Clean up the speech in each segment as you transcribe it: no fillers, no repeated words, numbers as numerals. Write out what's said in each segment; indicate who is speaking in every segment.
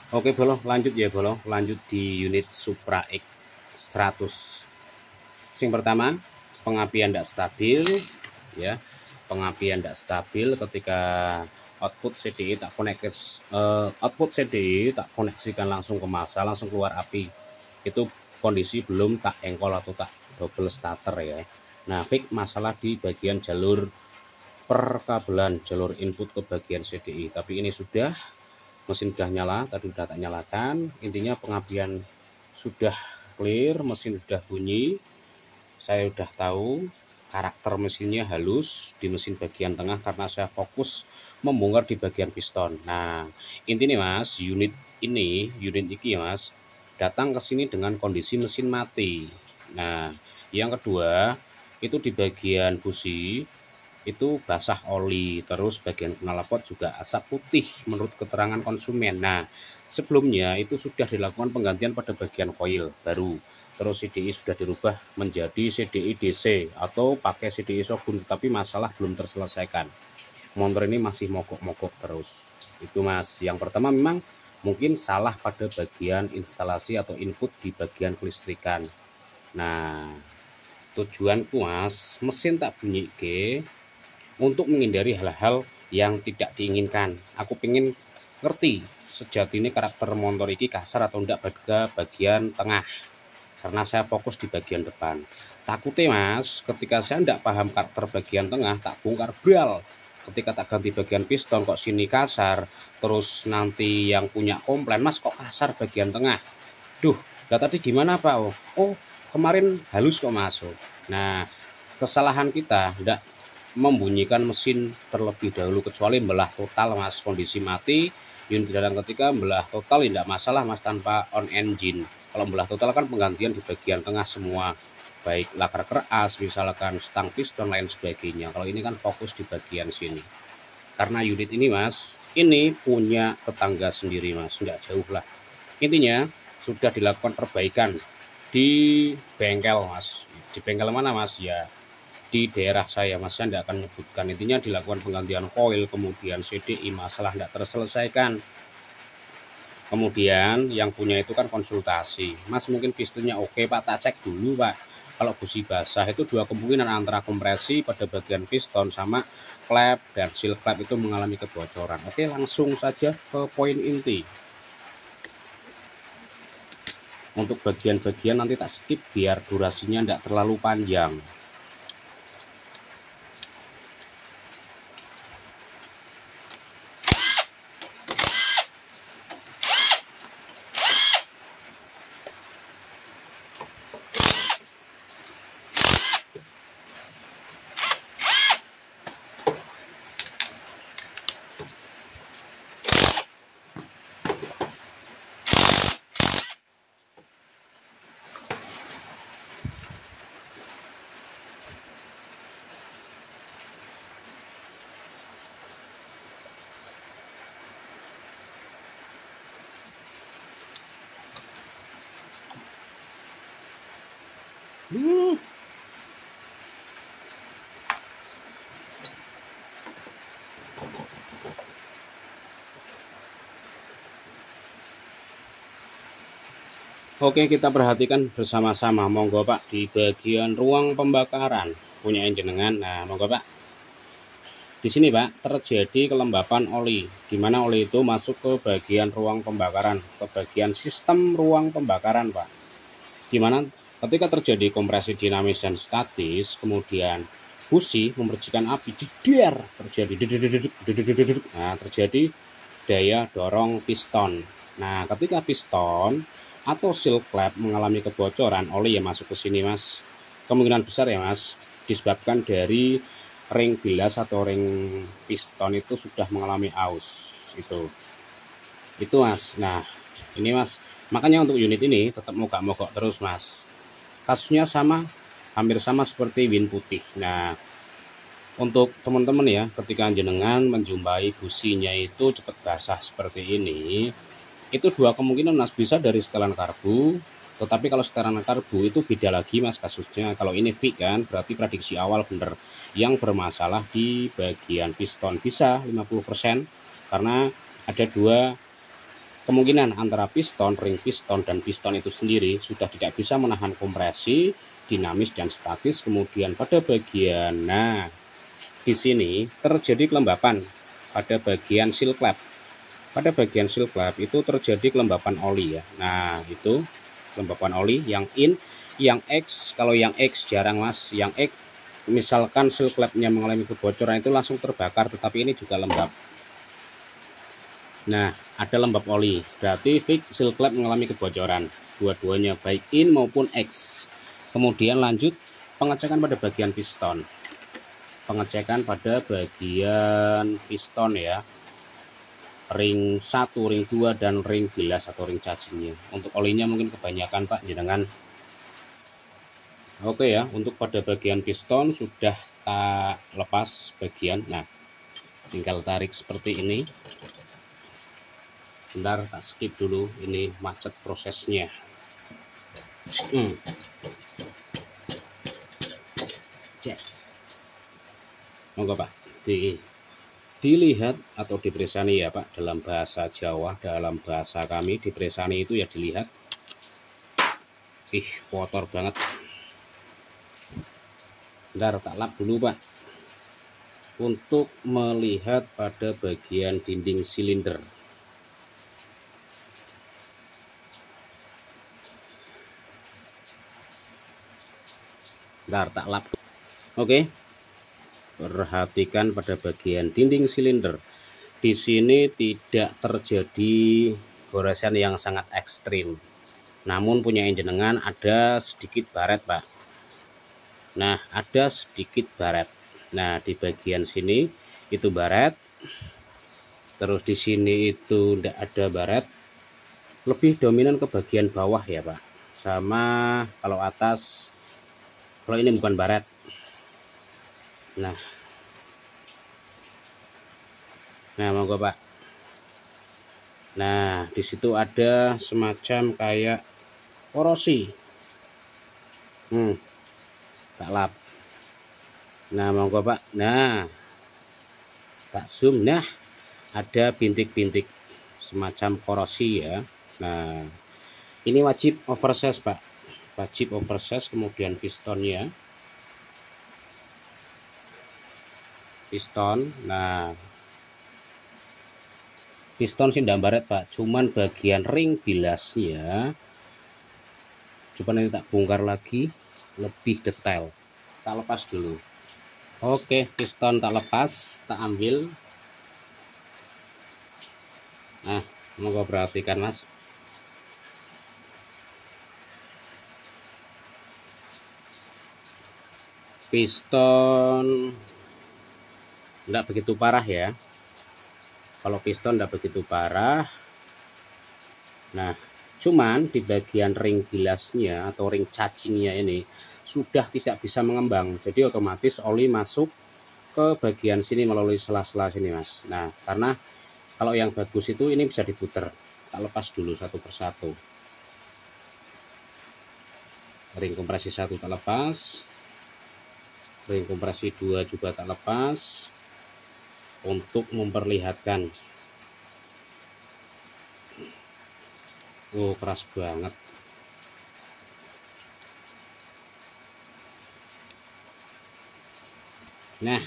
Speaker 1: Oke bolo, lanjut ya bolo, lanjut di unit Supra X 100. Yang pertama, pengapian tidak stabil ya. Pengapian tidak stabil ketika output CDI tak koneksikan langsung ke masa, langsung keluar api. Itu kondisi belum tak engkol atau tak double starter ya. Nah, fix masalah di bagian jalur perkabelan jalur input ke bagian CDI, tapi ini sudah, mesin sudah nyala, tadi sudah tak nyalakan. Intinya pengapian sudah clear, mesin sudah bunyi, saya sudah tahu karakter mesinnya halus di mesin bagian tengah karena saya fokus membongkar di bagian piston. Nah, intinya mas, unit ini mas, datang ke sini dengan kondisi mesin mati. Nah, yang kedua itu di bagian busi itu basah oli, terus bagian knalpot juga asap putih menurut keterangan konsumen. Nah, sebelumnya itu sudah dilakukan penggantian pada bagian koil baru, terus CDI sudah dirubah menjadi CDI DC atau pakai CDI Shogun, tapi masalah belum terselesaikan. Motor ini masih mogok-mogok terus. Itu mas, yang pertama memang mungkin salah pada bagian instalasi atau input di bagian kelistrikan. Nah, tujuanku mas, mesin tak bunyi ke untuk menghindari hal-hal yang tidak diinginkan. Aku pengen ngerti sejati ini karakter motor ini kasar atau enggak pada bagian tengah, karena saya fokus di bagian depan. Takutnya mas, ketika saya enggak paham karakter bagian tengah, tak bongkar bral. Ketika tak ganti bagian piston kok sini kasar, terus nanti yang punya komplain, mas kok kasar bagian tengah. Duh, lah tadi gimana pak? Oh, kemarin halus kok masuk. Nah, kesalahan kita enggak membunyikan mesin terlebih dahulu, kecuali belah total mas, kondisi mati unit dalam ketika belah total tidak masalah mas, tanpa on engine. Kalau belah total kan penggantian di bagian tengah semua, baik lakar keras misalkan stang piston lain sebagainya. Kalau ini kan fokus di bagian sini, karena unit ini mas ini punya tetangga sendiri mas, nggak jauh lah. Intinya sudah dilakukan perbaikan di bengkel mas. Di bengkel mana mas? Ya di daerah saya mas, saya tidak akan menyebutkan. Intinya dilakukan penggantian koil, kemudian CDI masalah tidak terselesaikan, kemudian yang punya itu kan konsultasi, mas mungkin pistonnya oke pak, tak cek dulu pak. Kalau busi basah itu dua kemungkinan, antara kompresi pada bagian piston sama klep dan seal klep itu mengalami kebocoran. Oke, langsung saja ke poin inti. Untuk bagian-bagian nanti tak skip biar durasinya tidak terlalu panjang. Oke, kita perhatikan bersama-sama. Monggo Pak, di bagian ruang pembakaran punya jenengan. Nah, monggo Pak. Di sini Pak terjadi kelembapan oli, di mana oli itu masuk ke bagian ruang pembakaran, ke bagian sistem ruang pembakaran Pak. Di mana ketika terjadi kompresi dinamis dan statis, kemudian busi memercikan api, jeder, terjadi nah terjadi daya dorong piston. Nah, ketika piston atau seal klep mengalami kebocoran, oli yang masuk ke sini mas, kemungkinan besar ya mas, disebabkan dari ring bilas atau ring piston itu sudah mengalami aus. Itu mas. Nah, ini mas, makanya untuk unit ini tetap mogok-mogok terus mas. Kasusnya sama, hampir sama seperti win putih. Nah, untuk teman-teman ya, ketika jenengan menjumpai businya itu cepat basah seperti ini, itu dua kemungkinan mas, bisa dari setelan karbu. Tetapi kalau setelan karbu itu beda lagi mas kasusnya. Kalau ini V kan berarti prediksi awal benar. Yang bermasalah di bagian piston bisa 50%, karena ada dua kemungkinan antara piston, ring piston, dan piston itu sendiri sudah tidak bisa menahan kompresi, dinamis dan statis. Kemudian pada bagian, nah di sini terjadi kelembapan pada bagian seal clap. Pada bagian seal clap itu terjadi kelembapan oli ya. Nah itu kelembapan oli yang in, yang X. Kalau yang X jarang mas, yang X misalkan seal clapnya mengalami kebocoran itu langsung terbakar, tetapi ini juga lembab. Nah, ada lembab oli, berarti fix seal clap mengalami kebocoran. Dua-duanya baik in maupun X. Kemudian lanjut pengecekan pada bagian piston. Pengecekan pada bagian piston ya. Ring 1, ring 2, dan ring bilas atau ring cacingnya. Untuk olinya mungkin kebanyakan Pak jenengan. Oke ya, untuk pada bagian piston sudah tak lepas bagian. Nah, tinggal tarik seperti ini. Bentar, tak skip dulu, ini macet prosesnya. Yes. Monggo Pak, dilihat atau dipresani ya Pak, dalam bahasa Jawa, dalam bahasa kami dipresani itu ya dilihat. Ih, kotor banget. Bentar, tak lap dulu Pak, untuk melihat pada bagian dinding silinder. Bentar, tak lap. Oke, perhatikan pada bagian dinding silinder. Di sini tidak terjadi goresan yang sangat ekstrim, namun punya jenengan ada sedikit baret Pak. Nah, ada sedikit baret. Nah, di bagian sini itu baret, terus di sini itu tidak ada baret, lebih dominan ke bagian bawah ya Pak. Sama kalau atas, kalau ini bukan baret. Nah monggo Pak. Nah di situ ada semacam kayak korosi. Tak lap. Nah monggo Pak. Nah tak zoom. Nah ada bintik-bintik semacam korosi ya. Nah ini wajib oversize Pak, wajib oversize. Kemudian pistonnya, piston. Nah piston sih ndak baret Pak, cuman bagian ring bilasnya coba nanti tak bongkar lagi lebih detail. Tak lepas dulu. Oke, piston tak lepas, tak ambil. Nah monggo perhatikan Mas. Piston enggak begitu parah ya. Kalau piston enggak begitu parah. Nah cuman di bagian ring bilasnya atau ring cacingnya ini sudah tidak bisa mengembang, jadi otomatis oli masuk ke bagian sini melalui sela-sela sini Mas. Nah karena kalau yang bagus itu ini bisa diputer. Tak lepas dulu satu persatu. Ring kompresi 1 tak lepas, ring kompresi 2 juga tak lepas, untuk memperlihatkan. Oh keras banget. Nah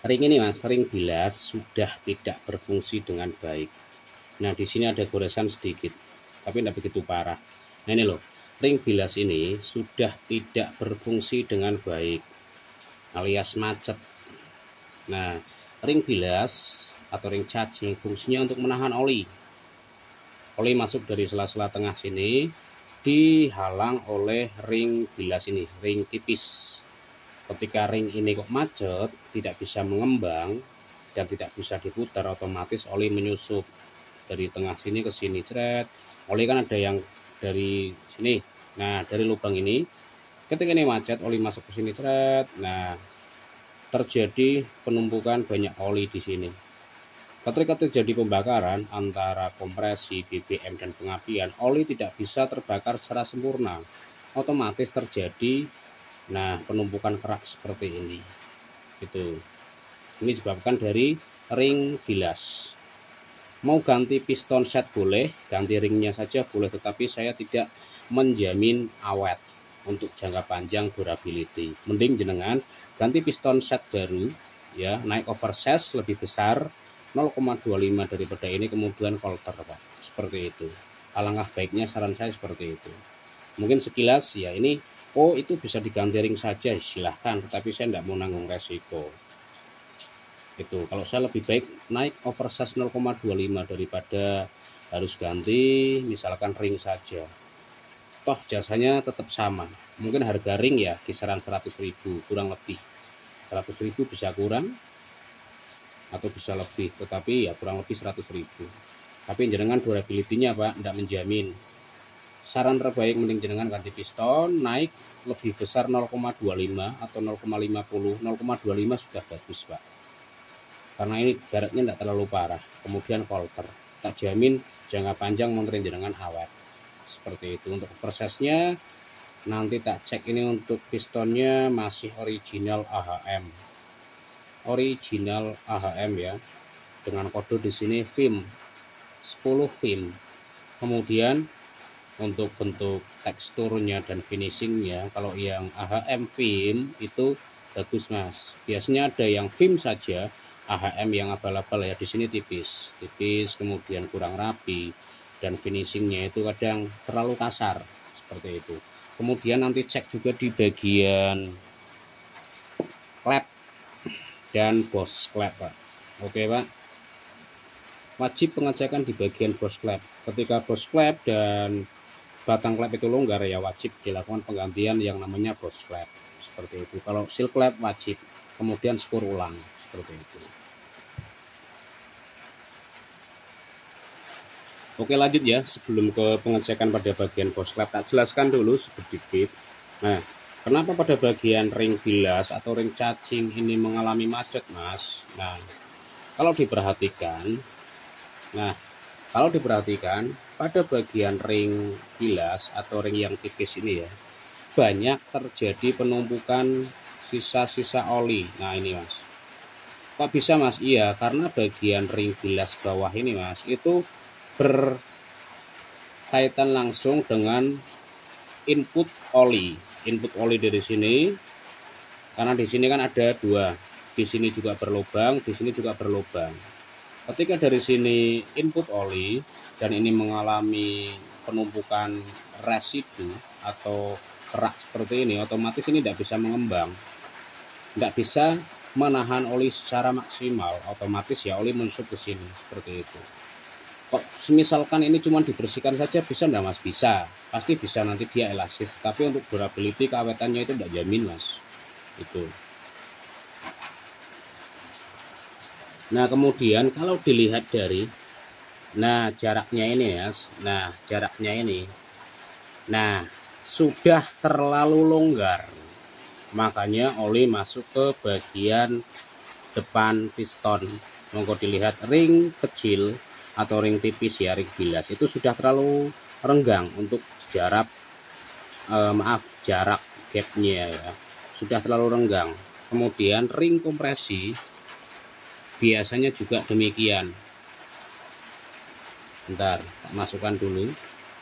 Speaker 1: ring ini Mas, ring bilas sudah tidak berfungsi dengan baik. Nah di sini ada goresan sedikit, tapi tidak begitu parah. Nah ini loh, ring bilas ini sudah tidak berfungsi dengan baik, alias macet. Nah ring bilas atau ring cacing fungsinya untuk menahan oli. Oli masuk dari sela-sela tengah sini, dihalang oleh ring bilas ini, ring tipis. Ketika ring ini kok macet, tidak bisa mengembang dan tidak bisa diputar, otomatis oli menyusup dari tengah sini ke sini, cret. Oli kan ada yang dari sini. Nah dari lubang ini, ketika ini macet, oli masuk ke sini, cret. Nah terjadi penumpukan banyak oli di sini. Ketika terjadi pembakaran antara kompresi, BBM, dan pengapian, oli tidak bisa terbakar secara sempurna. Otomatis terjadi penumpukan kerak seperti ini. Gitu. Ini disebabkan dari ring bilas. Mau ganti piston set boleh, ganti ringnya saja boleh, tetapi saya tidak menjamin awet untuk jangka panjang durability. Mending jenengan ganti piston set baru ya, naik oversize lebih besar 0,25 daripada ini, kemudian kolter Pak, seperti itu. Alangkah baiknya saran saya seperti itu. Mungkin sekilas ya ini, oh itu bisa diganti ring saja, silahkan, tetapi saya tidak mau nanggung resiko. Itu kalau saya lebih baik naik oversize 0,25 daripada harus ganti misalkan ring saja. Toh jasanya tetap sama, mungkin harga ring ya kisaran 100.000 kurang lebih, 100.000 bisa kurang atau bisa lebih, tetapi ya kurang lebih 100.000. Tapi jenengan durability-nya Pak tidak menjamin. Saran terbaik mending jenengan ganti piston, naik lebih besar 0,25 atau 0,50, 0,25 sudah bagus Pak, karena ini baratnya tidak terlalu parah. Kemudian kolter, tak jamin jangka panjang motorin jenengan awet, seperti itu. Untuk oversize-nya nanti tak cek. Ini untuk pistonnya masih original AHM, ya, dengan kode di sini VIM 10 VIM. Kemudian untuk bentuk teksturnya dan finishingnya, kalau yang AHM VIM itu bagus Mas. Biasanya ada yang VIM saja, AHM yang abal-abal ya, di sini tipis, kemudian kurang rapi, dan finishingnya itu kadang terlalu kasar, seperti itu. Kemudian nanti cek juga di bagian klep dan bos klep Pak. Oke Pak, wajib pengecekan di bagian bos klep. Ketika bos klep dan batang klep itu longgar ya wajib dilakukan penggantian yang namanya bos klep, seperti itu. Kalau seal klep wajib, kemudian skor ulang, seperti itu. Oke lanjut ya, sebelum ke pengecekan pada bagian bos klep tak jelaskan dulu sedikit. Nah, kenapa pada bagian ring bilas atau ring cacing ini mengalami macet Mas? Nah kalau diperhatikan pada bagian ring bilas atau ring yang tipis ini ya, banyak terjadi penumpukan sisa-sisa oli. Nah ini Mas, kok bisa Mas? Iya, karena bagian ring bilas bawah ini Mas, itu berkaitan langsung dengan input oli dari sini, karena di sini kan ada dua, di sini juga berlubang, di sini juga berlubang. Ketika dari sini input oli dan ini mengalami penumpukan residu atau kerak seperti ini, otomatis ini tidak bisa mengembang, tidak bisa menahan oli secara maksimal, otomatis ya oli mensup ke sini, seperti itu. Kok misalkan ini cuma dibersihkan saja bisa enggak Mas? Bisa, pasti bisa, nanti dia elastis, tapi untuk durability keawetannya itu tidak jamin Mas, itu. Nah kemudian kalau dilihat dari jaraknya ini ya, sudah terlalu longgar, makanya oli masuk ke bagian depan piston. Monggo dilihat ring kecil atau ring tipis ya, ring bilas itu sudah terlalu renggang untuk jarak jarak gapnya ya, sudah terlalu renggang. Kemudian ring kompresi biasanya juga demikian. Bentar, tak masukkan dulu.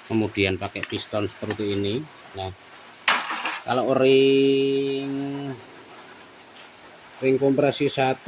Speaker 1: Kemudian pakai piston seperti ini. Nah, kalau ring kompresi 1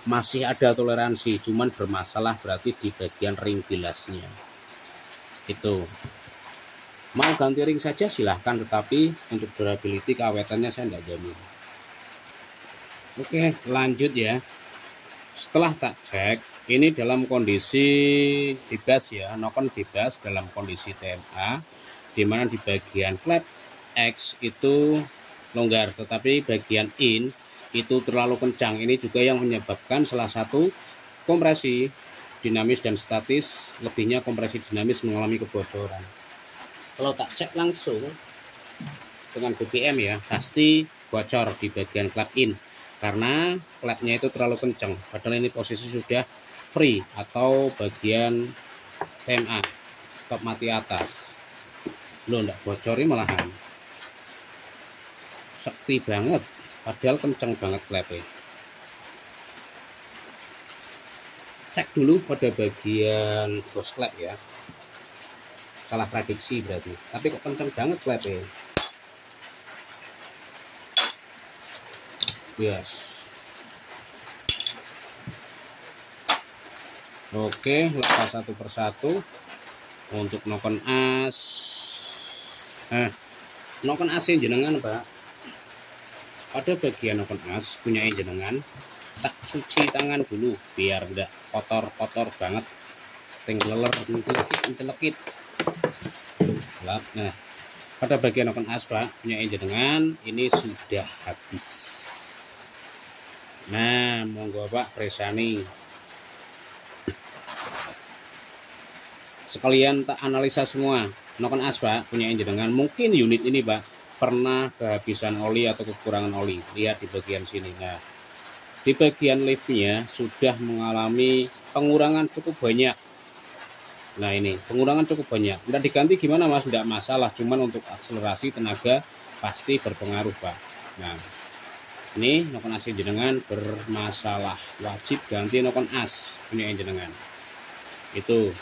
Speaker 1: masih ada toleransi, cuman bermasalah berarti di bagian ring bilasnya. Itu. Mau ganti ring saja silahkan, tetapi untuk durability keawetannya saya tidak jamin. Oke, lanjut ya. Setelah tak cek, ini dalam kondisi bebas ya, nokon bebas dalam kondisi TMA, dimana di bagian flap X itu longgar, tetapi bagian in itu terlalu kencang. Ini juga yang menyebabkan salah satu kompresi dinamis dan statis, lebihnya kompresi dinamis mengalami kebocoran. Kalau tak cek langsung dengan BBM ya, pasti bocor di bagian flap in, karena flapnya itu terlalu kencang, padahal ini posisi sudah free atau bagian TMA top mati atas. Loh, enggak bocor malahan, sekti banget, padahal kencang banget flapnya. cek dulu pada bagian ghost clap ya, salah prediksi berarti, tapi kok kenceng banget clap ya. Yes. Oke, lepas satu persatu untuk nokon as. Nah, nokon as jenengan Pak, pada bagian nokon as punya jenengan tak cuci tangan dulu biar tidak kotor-kotor banget, leler mencelekit. Nah, pada bagian nokon as Pak punya jenengan ini sudah habis. Nah, monggo Pak presani sekalian tak analisa semua nokon as Pak punya jenengan. Mungkin unit ini Pak pernah kehabisan oli atau kekurangan oli, lihat di bagian sini. Nah, di bagian liftnya sudah mengalami pengurangan cukup banyak. Nah, ini pengurangan cukup banyak. Tidak diganti gimana Mas? Tidak masalah, cuman untuk akselerasi tenaga pasti berpengaruh Pak. Nah, ini nokon as jenengan bermasalah, wajib ganti nokon as punya jenengan. Itu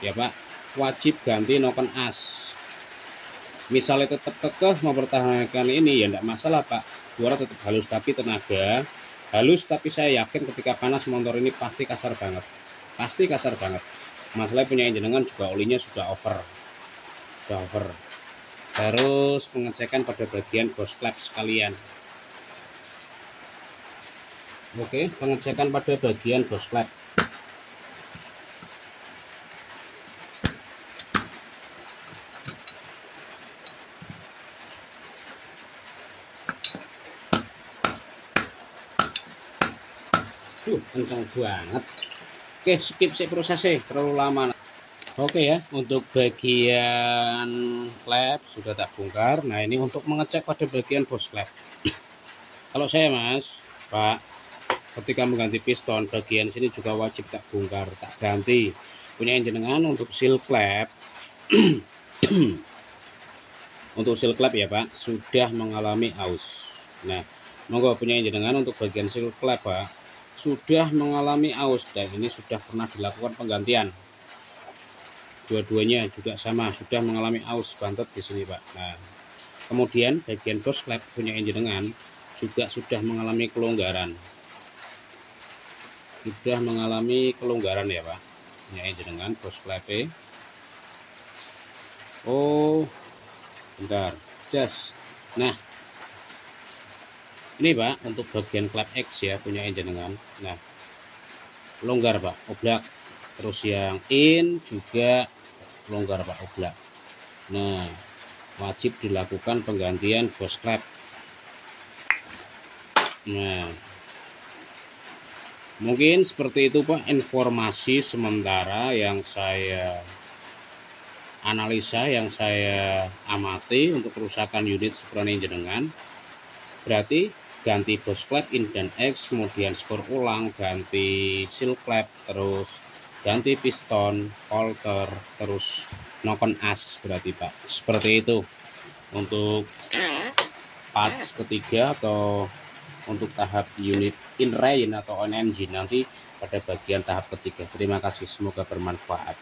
Speaker 1: ya Pak, wajib ganti nokon as. Misalnya tetap kekeh mempertahankan ini ya tidak masalah Pak, suara tetap halus tapi tenaga halus, tapi saya yakin ketika panas motor ini pasti kasar banget, pasti kasar banget. Masalah punya jenengan juga olinya sudah over. Terus pengecekan pada bagian ghost clap sekalian. Oke, pengecekan pada bagian ghost clap. Kencang banget. Oke, skip sih prosesnya, terlalu lama. Oke ya, untuk bagian klep sudah tak bongkar. Nah, ini untuk mengecek pada bagian bos klep. Kalau saya Mas Pak, ketika mengganti piston bagian sini juga wajib tak bongkar, tak ganti punya jenengan. Untuk seal klep untuk seal klep ya Pak sudah mengalami aus. Nah, monggo punya jenengan untuk bagian seal klep Pak sudah mengalami aus dan ini sudah pernah dilakukan penggantian. Dua-duanya juga sama, sudah mengalami aus bantet di sini Pak. Nah, kemudian bagian ghost clap punya jenengan juga sudah mengalami kelonggaran. Sudah mengalami kelonggaran ya Pak. Punya jenengan ghost clap. Oh, bentar. Just. Nah, ini Pak untuk bagian klep X ya punya jenengan. Nah, longgar Pak, oblak. Terus yang in juga longgar Pak, oblak. Nah, wajib dilakukan penggantian ghost clap. Nah, mungkin seperti itu Pak informasi sementara yang saya analisa, yang saya amati untuk kerusakan unit Supra jenengan. Berarti ganti ghost clap in dan X, kemudian skor ulang, ganti seal clap, terus ganti piston, holter, terus nokon as berarti Pak. Seperti itu untuk parts ketiga atau untuk tahap unit in rain atau on engine nanti pada bagian tahap ketiga. Terima kasih, semoga bermanfaat.